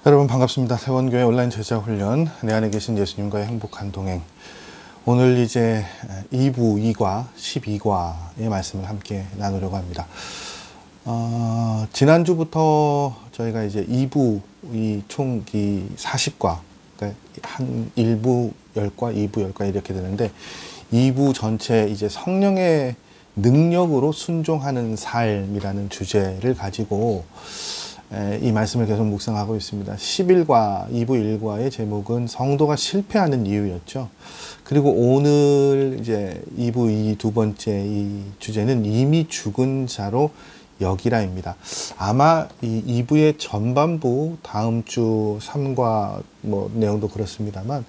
여러분 반갑습니다. 세원교회 온라인 제자훈련 내 안에 계신 예수님과의 행복한 동행, 오늘 이제 2부 2과 12과의 말씀을 함께 나누려고 합니다. 지난주부터 저희가 이제 2부 총 40과, 그러니까 한 1부 10과 2부 10과 이렇게 되는데, 2부 전체 이제 성령의 능력으로 순종하는 삶이라는 주제를 가지고 이 말씀을 계속 묵상하고 있습니다. 11과 2부 1과의 제목은 성도가 실패하는 이유였죠. 그리고 오늘 이제 2부 이 두 번째 이 주제는 이미 죽은 자로 여기라입니다. 아마 이 2부의 전반부, 다음 주 3과 내용도 그렇습니다만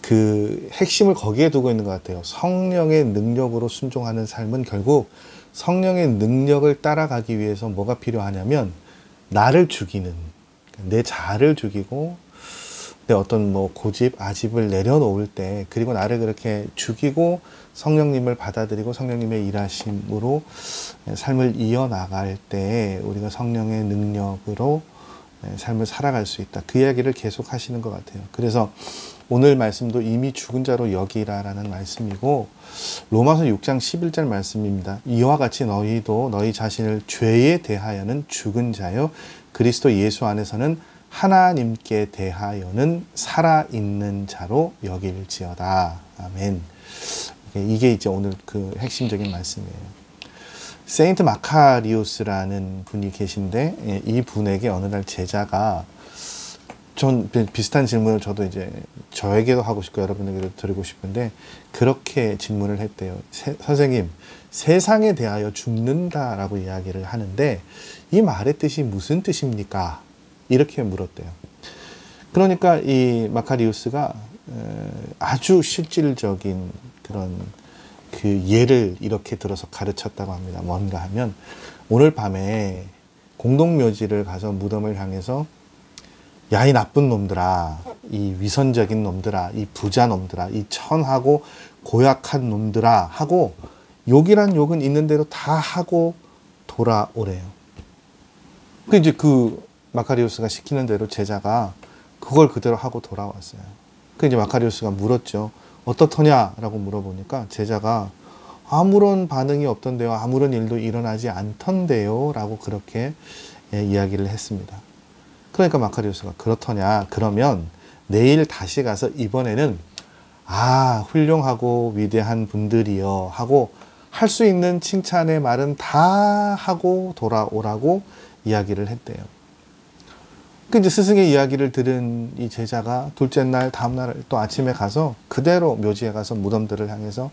그 핵심을 거기에 두고 있는 것 같아요. 성령의 능력으로 순종하는 삶은 결국 성령의 능력을 따라가기 위해서 뭐가 필요하냐면 나를 죽이는, 내 자아를 죽이고 내 어떤 고집, 아집을 내려놓을 때, 그리고 나를 그렇게 죽이고 성령님을 받아들이고 성령님의 일하심으로 삶을 이어나갈 때 우리가 성령의 능력으로 삶을 살아갈 수 있다. 그 이야기를 계속 하시는 것 같아요. 그래서 오늘 말씀도 이미 죽은 자로 여기라라는 말씀이고, 로마서 6장 11절 말씀입니다. 이와 같이 너희도 너희 자신을 죄에 대하여는 죽은 자요 그리스도 예수 안에서는 하나님께 대하여는 살아있는 자로 여길지어다. 아멘. 이게 이제 오늘 그 핵심적인 말씀이에요. 세인트 마카리우스라는 분이 계신데, 이 분에게 어느 날 제자가, 전 비슷한 질문을 저도 이제 저에게도 하고 싶고 여러분에게도 드리고 싶은데, 그렇게 질문을 했대요. 선생님, 세상에 대하여 죽는다라고 이야기를 하는데 이 말의 뜻이 무슨 뜻입니까? 이렇게 물었대요. 그러니까 이 마카리우스가 아주 실질적인 그런 그 예를 이렇게 들어서 가르쳤다고 합니다. 뭔가 하면, 오늘 밤에 공동묘지를 가서 무덤을 향해서 야, 이 나쁜 놈들아, 이 위선적인 놈들아, 이 부자 놈들아, 이 천하고 고약한 놈들아 하고 욕이란 욕은 있는 대로 다 하고 돌아오래요. 그 이제 그 마카리우스가 시키는 대로 제자가 그걸 그대로 하고 돌아왔어요. 그 이제 마카리우스가 물었죠. 어떻더냐라고 물어보니까 제자가 아무런 반응이 없던데요, 아무런 일도 일어나지 않던데요 라고 그렇게 이야기를 했습니다. 그러니까 마카리우스가 그렇더냐, 그러면 내일 다시 가서 이번에는 훌륭하고 위대한 분들이여 하고 할 수 있는 칭찬의 말은 다 하고 돌아오라고 이야기를 했대요. 그 이제 스승의 이야기를 들은 이 제자가 둘째 날, 다음 날 또 아침에 가서 그대로 묘지에 가서 무덤들을 향해서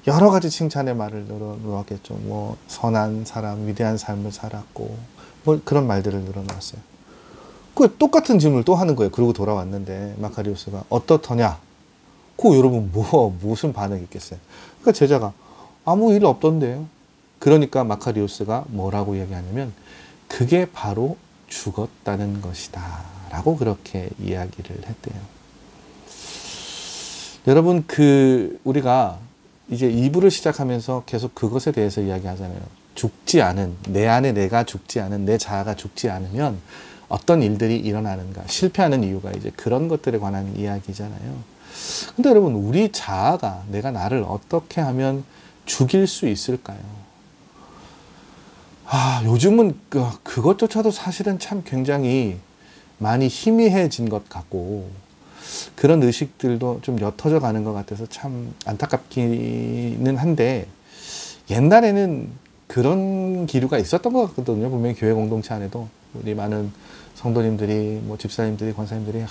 여러 가지 칭찬의 말을 늘어놓았겠죠. 선한 사람, 위대한 삶을 살았고 그런 말들을 늘어놓았어요. 그 똑같은 질문을 또 하는 거예요. 그러고 돌아왔는데 마카리우스가 어떻더냐? 그 여러분 무슨 반응이 있겠어요? 그러니까 제자가 아무 일 없던데요. 그러니까 마카리우스가 뭐라고 얘기하냐면 그게 바로 죽었다는 것이다 라고 그렇게 이야기를 했대요. 여러분, 우리가 이제 2부를 시작하면서 계속 그것에 대해서 이야기하잖아요. 죽지 않은, 내 안에 내가 죽지 않은, 내 자아가 죽지 않으면 어떤 일들이 일어나는가, 실패하는 이유가 이제 그런 것들에 관한 이야기잖아요. 근데 여러분, 우리 자아가, 내가 나를 어떻게 하면 죽일 수 있을까요? 요즘은 그것조차도 사실은 참 굉장히 많이 희미해진 것 같고, 그런 의식들도 좀 옅어져 가는 것 같아서 참 안타깝기는 한데, 옛날에는 그런 기류가 있었던 것 같거든요. 분명히 교회 공동체 안에도 우리 많은 성도님들이, 집사님들이, 권사님들이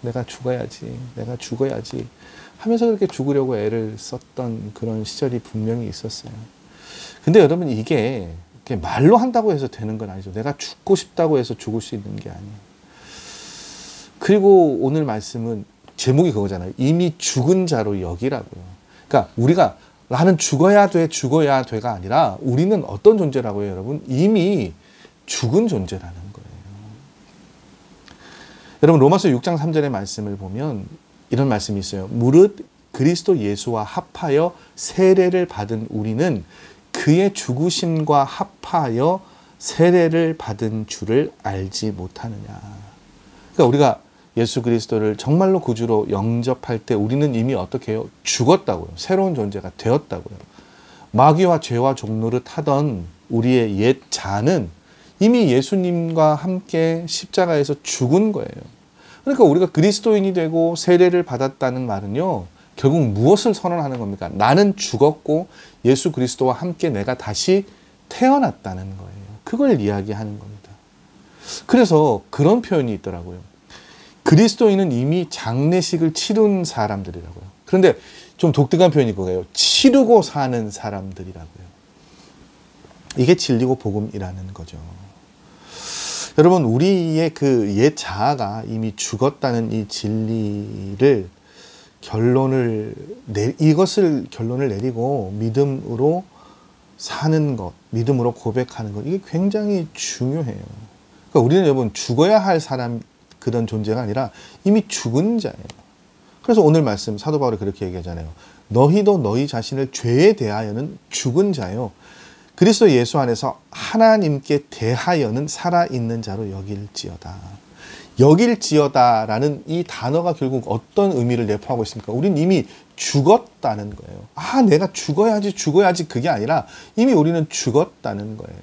내가 죽어야지 하면서 그렇게 죽으려고 애를 썼던 그런 시절이 분명히 있었어요. 근데 여러분, 이게 말로 한다고 해서 되는 건 아니죠. 내가 죽고 싶다고 해서 죽을 수 있는 게 아니에요. 그리고 오늘 말씀은 제목이 그거잖아요. 이미 죽은 자로 여기라고요. 그러니까 우리가 나는 죽어야 돼가 아니라 우리는 어떤 존재라고요, 여러분? 이미 죽은 존재라는 거예요. 여러분, 로마서 6장 3절의 말씀을 보면 이런 말씀이 있어요. 무릇 그리스도 예수와 합하여 세례를 받은 우리는 그의 죽으심과 합하여 세례를 받은 줄을 알지 못하느냐. 그러니까 그러니까 우리가 예수 그리스도를 정말로 구주로 영접할 때 우리는 이미 어떻게 해요? 죽었다고요. 새로운 존재가 되었다고요. 마귀와 죄와 종노릇 하던 우리의 옛 자는 이미 예수님과 함께 십자가에서 죽은 거예요. 그러니까 우리가 그리스도인이 되고 세례를 받았다는 말은요, 결국 무엇을 선언하는 겁니까? 나는 죽었고 예수 그리스도와 함께 내가 다시 태어났다는 거예요. 그걸 이야기하는 겁니다. 그래서 그런 표현이 있더라고요. 그리스도인은 이미 장례식을 치른 사람들이라고요. 그런데 좀 독특한 표현이 그거예요. 치르고 사는 사람들이라고요. 이게 진리고 복음이라는 거죠. 여러분, 우리의 그 옛 자아가 이미 죽었다는 이 진리를 이것을 결론을 내리고 믿음으로 사는 것, 믿음으로 고백하는 것, 이게 굉장히 중요해요. 그러니까 우리는 여러분 죽어야 할 사람, 그런 존재가 아니라 이미 죽은 자예요. 그래서 오늘 말씀 사도 바울이 그렇게 얘기하잖아요. 너희도 너희 자신을 죄에 대하여는 죽은 자요, 그리스도 예수 안에서 하나님께 대하여는 살아있는 자로 여길지어다. 여길지어다라는 이 단어가 결국 어떤 의미를 내포하고 있습니까? 우린 이미 죽었다는 거예요. 아, 내가 죽어야지 그게 아니라 이미 우리는 죽었다는 거예요.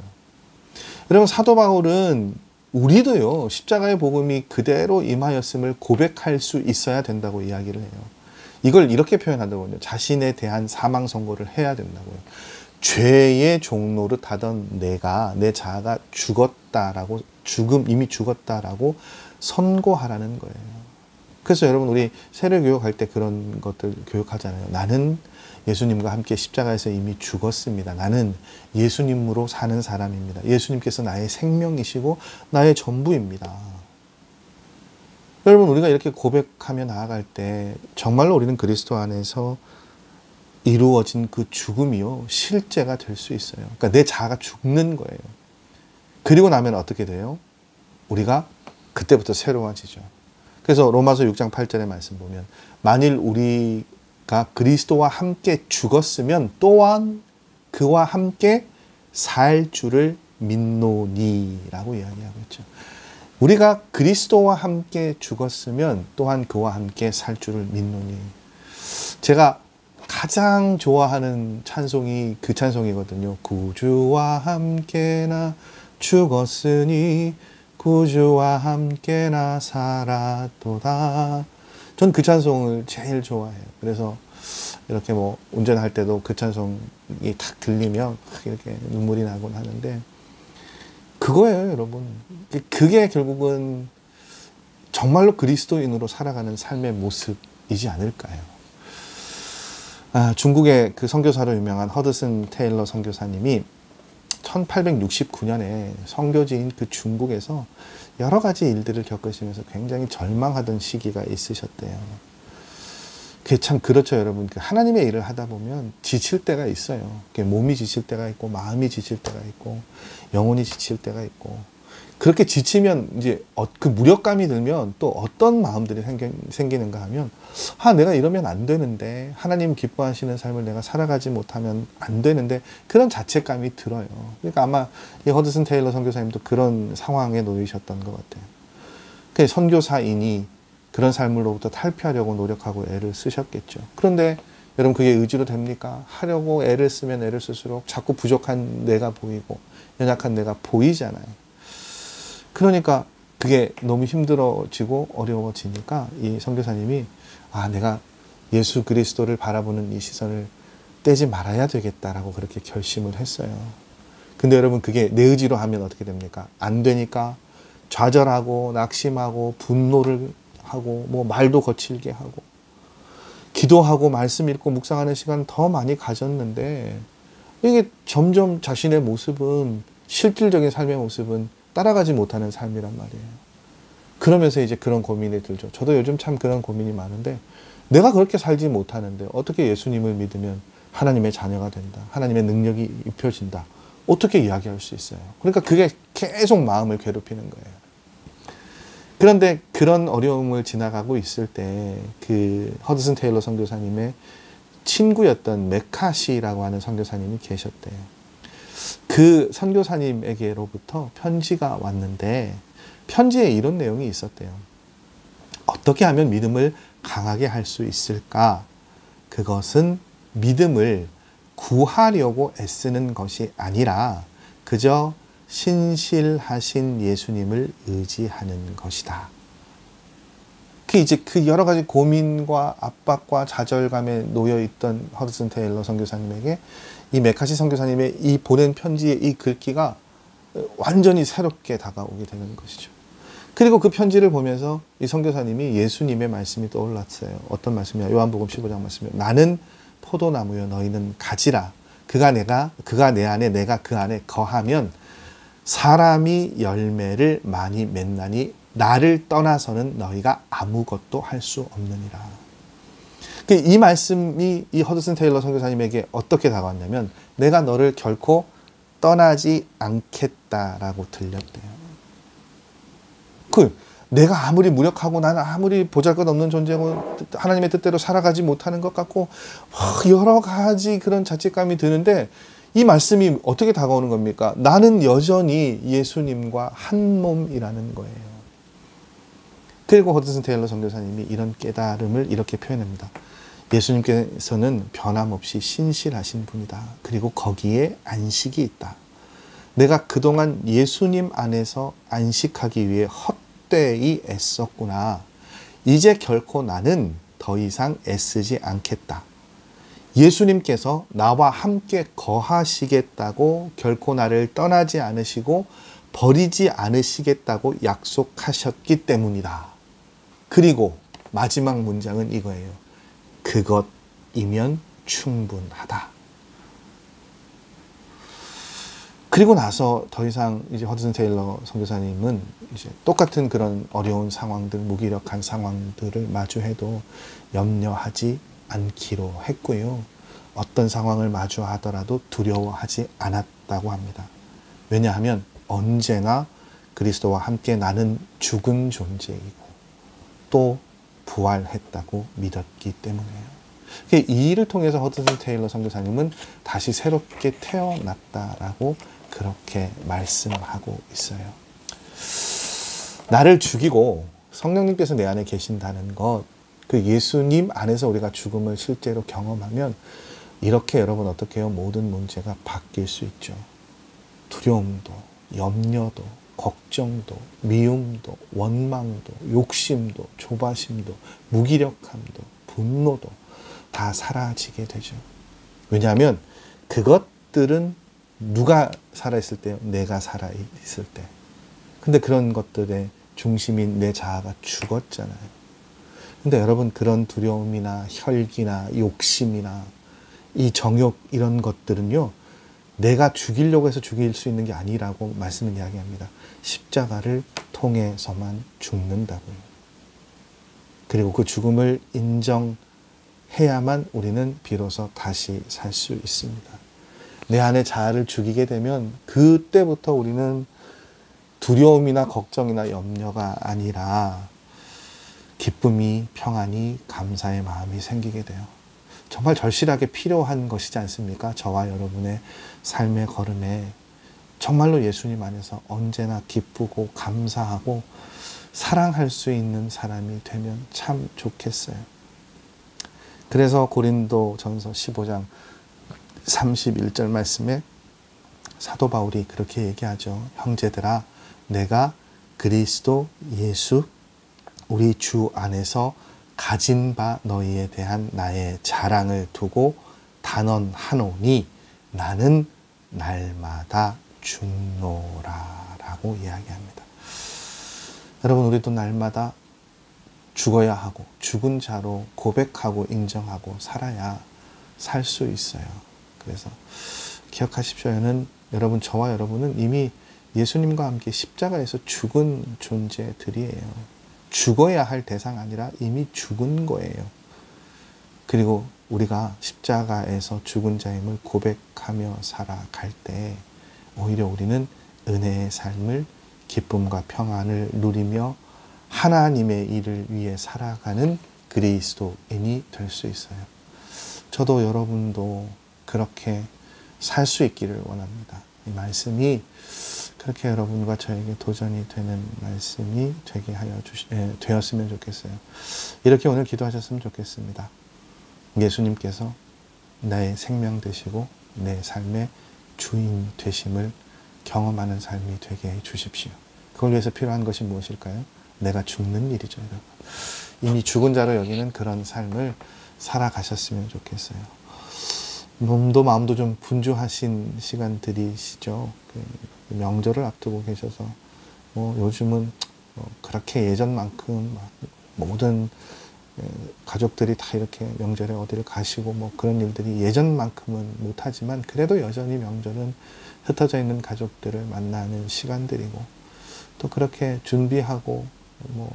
여러분, 사도 바울은 우리도요, 십자가의 복음이 그대로 임하였음을 고백할 수 있어야 된다고 이야기를 해요. 이걸 이렇게 표현하더군요. 자신에 대한 사망 선고를 해야 된다고요. 죄의 종노릇 하던 내 자아가 죽었다라고, 이미 죽었다라고 선고하라는 거예요. 그래서 여러분, 우리 세례 교육할 때 그런 것들 교육하잖아요. 나는 예수님과 함께 십자가에서 이미 죽었습니다. 나는 예수님으로 사는 사람입니다. 예수님께서 나의 생명이시고 나의 전부입니다. 여러분, 우리가 이렇게 고백하며 나아갈 때 정말로 우리는 그리스도 안에서 이루어진 그 죽음이요, 실제가 될 수 있어요. 그러니까 내 자아가 죽는 거예요. 그리고 나면 어떻게 돼요? 우리가 그때부터 새로워지죠. 그래서 로마서 6장 8절의 말씀 보면, 만일 우리가 그리스도와 함께 죽었으면 또한 그와 함께 살 줄을 믿노니라고 이야기하고 있죠. 우리가 그리스도와 함께 죽었으면 또한 그와 함께 살 줄을 믿노니. 제가 가장 좋아하는 찬송이 그 찬송이거든요. 구주와 함께 나 죽었으니 구주와 함께 나 살았도다. 전 그 찬송을 제일 좋아해요. 그래서 이렇게 뭐 운전할 때도 그 찬송이 탁 들리면 이렇게 눈물이 나곤 하는데, 그거예요, 여러분. 그게 결국은 정말로 그리스도인으로 살아가는 삶의 모습이지 않을까요? 중국의 그 선교사로 유명한 허드슨 테일러 선교사님이 1869년에 선교지인 그 중국에서 여러 가지 일들을 겪으시면서 굉장히 절망하던 시기가 있으셨대요. 그게 참 그렇죠, 여러분. 하나님의 일을 하다 보면 지칠 때가 있어요. 몸이 지칠 때가 있고, 마음이 지칠 때가 있고, 영혼이 지칠 때가 있고, 그렇게 지치면 이제 그 무력감이 들면 또 어떤 마음들이 생기는가 하면, 내가 이러면 안 되는데, 하나님 기뻐하시는 삶을 내가 살아가지 못하면 안 되는데, 그런 자책감이 들어요. 그러니까 아마 이 허드슨 테일러 선교사님도 그런 상황에 놓이셨던 것 같아요. 그 선교사인이 그런 삶으로부터 탈피하려고 노력하고 애를 쓰셨겠죠. 그런데 여러분, 그게 의지로 됩니까? 하려고 애를 쓰면 애를 쓸수록 자꾸 부족한 내가 보이고 연약한 내가 보이잖아요. 그러니까 그게 너무 힘들어지고 어려워지니까 이 선교사님이 내가 예수 그리스도를 바라보는 이 시선을 떼지 말아야 되겠다라고 그렇게 결심을 했어요. 근데 여러분, 그게 내 의지로 하면 어떻게 됩니까? 안 되니까 좌절하고 낙심하고 분노를 하고 뭐 말도 거칠게 하고, 기도하고 말씀 읽고 묵상하는 시간 더 많이 가졌는데, 이게 점점 자신의 모습은, 실질적인 삶의 모습은 따라가지 못하는 삶이란 말이에요. 그러면서 이제 그런 고민이 들죠. 저도 요즘 참 그런 고민이 많은데, 내가 그렇게 살지 못하는데 어떻게 예수님을 믿으면 하나님의 자녀가 된다, 하나님의 능력이 입혀진다, 어떻게 이야기할 수 있어요? 그러니까 그게 계속 마음을 괴롭히는 거예요. 그런데 그런 어려움을 지나가고 있을 때 그 허드슨 테일러 선교사님의 친구였던 메카시라고 하는 선교사님이 계셨대요. 그 선교사님에게로부터 편지가 왔는데, 편지에 이런 내용이 있었대요. 어떻게 하면 믿음을 강하게 할 수 있을까? 그것은 믿음을 구하려고 애쓰는 것이 아니라 그저 신실하신 예수님을 의지하는 것이다. 그 여러 가지 고민과 압박과 좌절감에 놓여 있던 허드슨 테일러 선교사님에게 이 메카시 선교사님의 이 보낸 편지의 이 글귀가 완전히 새롭게 다가오게 되는 것이죠. 그리고 그 편지를 보면서 이 선교사님이 예수님의 말씀이 떠올랐어요. 어떤 말씀이야? 요한복음 15장 말씀이요. 나는 포도나무요 너희는 가지라. 그가 내 안에 내가 그 안에 거하면 사람이 열매를 많이 맺나니 나를 떠나서는 너희가 아무것도 할 수 없느니라. 이 말씀이 이 허드슨 테일러 선교사님에게 어떻게 다가왔냐면 내가 너를 결코 떠나지 않겠다라고 들렸대요. 내가 아무리 무력하고 나는 아무리 보잘것없는 존재고 하나님의 뜻대로 살아가지 못하는 것 같고 여러 가지 그런 자책감이 드는데 이 말씀이 어떻게 다가오는 겁니까? 나는 여전히 예수님과 한 몸이라는 거예요. 그리고 허드슨 테일러 선교사님이 이런 깨달음을 이렇게 표현합니다. 예수님께서는 변함없이 신실하신 분이다. 그리고 거기에 안식이 있다. 내가 그동안 예수님 안에서 안식하기 위해 헛되이 애썼구나. 이제 결코 나는 더 이상 애쓰지 않겠다. 예수님께서 나와 함께 거하시겠다고 결코 나를 떠나지 않으시고 버리지 않으시겠다고 약속하셨기 때문이다. 그리고 마지막 문장은 이거예요. 그것이면 충분하다. 그리고 나서 더 이상 이제 허드슨 테일러 선교사님은 이제 똑같은 그런 어려운 상황들, 무기력한 상황들을 마주해도 염려하지 않기로 했고요. 어떤 상황을 마주하더라도 두려워하지 않았다고 합니다. 왜냐하면 언제나 그리스도와 함께 나는 죽은 존재이고 또 부활했다고 믿었기 때문이에요. 이 일을 통해서 허드슨 테일러 선교사님은 다시 새롭게 태어났다라고 그렇게 말씀하고 있어요. 나를 죽이고 성령님께서 내 안에 계신다는 것, 그 예수님 안에서 우리가 죽음을 실제로 경험하면 이렇게 여러분 어떻게 해요? 모든 문제가 바뀔 수 있죠. 두려움도, 염려도, 걱정도, 미움도, 원망도, 욕심도, 조바심도, 무기력함도, 분노도 다 사라지게 되죠. 왜냐하면 그것들은 누가 살아있을 때요? 내가 살아있을 때. 근데 그런 것들의 중심인 내 자아가 죽었잖아요. 근데 여러분 그런 두려움이나 혈기나 욕심이나 이 정욕 이런 것들은요. 내가 죽이려고 해서 죽일 수 있는 게 아니라고 말씀을 이야기합니다. 십자가를 통해서만 죽는다고요. 그리고 그 죽음을 인정해야만 우리는 비로소 다시 살 수 있습니다. 내 안의 자아를 죽이게 되면 그때부터 우리는 두려움이나 걱정이나 염려가 아니라 기쁨이, 평안이, 감사의 마음이 생기게 돼요. 정말 절실하게 필요한 것이지 않습니까? 저와 여러분의 삶의 걸음에 정말로 예수님 안에서 언제나 기쁘고 감사하고 사랑할 수 있는 사람이 되면 참 좋겠어요. 그래서 고린도전서 15장 31절 말씀에 사도 바울이 그렇게 얘기하죠. 형제들아, 내가 그리스도 예수 우리 주 안에서 가진 바 너희에 대한 나의 자랑을 두고 단언하노니 나는 날마다 죽노라 라고 이야기합니다. 여러분 우리도 날마다 죽어야 하고 죽은 자로 고백하고 인정하고 살아야 살 수 있어요. 그래서 기억하십시오. 여러분 저와 여러분은 이미 예수님과 함께 십자가에서 죽은 존재들이에요. 죽어야 할 대상 아니라 이미 죽은 거예요. 그리고 우리가 십자가에서 죽은 자임을 고백하며 살아갈 때 오히려 우리는 은혜의 삶을 기쁨과 평안을 누리며 하나님의 일을 위해 살아가는 그리스도인이 될 수 있어요. 저도 여러분도 그렇게 살 수 있기를 원합니다. 이 말씀이 그렇게 여러분과 저에게 도전이 되는 말씀이 되었으면 좋겠어요. 이렇게 오늘 기도하셨으면 좋겠습니다. 예수님께서 나의 생명 되시고 내 삶의 주인 되심을 경험하는 삶이 되게 해 주십시오. 그걸 위해서 필요한 것이 무엇일까요? 내가 죽는 일이죠, 여러분. 이미 죽은 자로 여기는 그런 삶을 살아가셨으면 좋겠어요. 몸도 마음도 좀 분주하신 시간들이시죠. 그 명절을 앞두고 계셔서 요즘은 그렇게 예전만큼 막 모든 가족들이 다 이렇게 명절에 어디를 가시고 그런 일들이 예전만큼은 못하지만 그래도 여전히 명절은 흩어져 있는 가족들을 만나는 시간들이고 또 그렇게 준비하고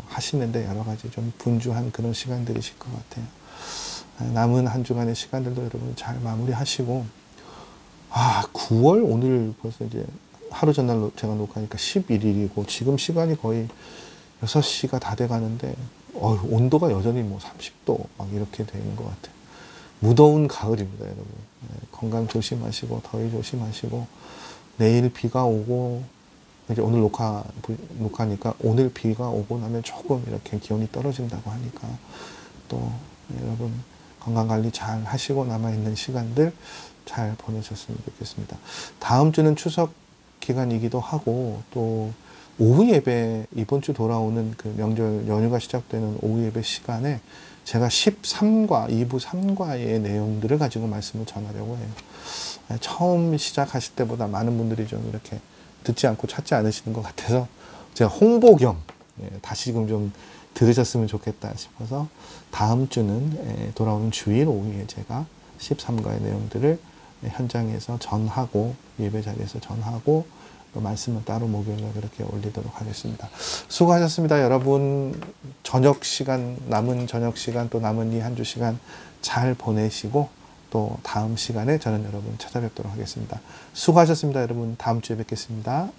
하시는데 여러 가지 좀 분주한 그런 시간들이실 것 같아요. 남은 한 주간의 시간들도 여러분 잘 마무리하시고 9월 오늘 벌써 이제 하루 전날 제가 녹화하니까 11일이고 지금 시간이 거의 6시가 다 돼 가는데 온도가 여전히 30도 막 이렇게 되는 것 같아요. 무더운 가을입니다, 여러분. 건강 조심하시고 더위 조심하시고 내일 비가 오고 이제 오늘 녹화니까 오늘 비가 오고 나면 조금 이렇게 기온이 떨어진다고 하니까 또 여러분 건강관리 잘 하시고 남아있는 시간들 잘 보내셨으면 좋겠습니다. 다음 주는 추석 기간이기도 하고 또 오후 예배 이번 주 돌아오는 그 명절 연휴가 시작되는 오후 예배 시간에 제가 13과 2부 3과의 내용들을 가지고 말씀을 전하려고 해요. 처음 시작하실 때보다 많은 분들이 좀 이렇게 듣지 않고 찾지 않으시는 것 같아서 제가 홍보 겸 다시금 좀 들으셨으면 좋겠다 싶어서 다음 주는 돌아오는 주일 오후에 제가 13과의 내용들을 현장에서 전하고 예배 자리에서 전하고 말씀은 따로 목요일에 그렇게 올리도록 하겠습니다. 수고하셨습니다. 여러분 저녁 시간 남은 저녁 시간 또 남은 이 한 주 시간 잘 보내시고 또 다음 시간에 저는 여러분 찾아뵙도록 하겠습니다. 수고하셨습니다. 여러분 다음 주에 뵙겠습니다.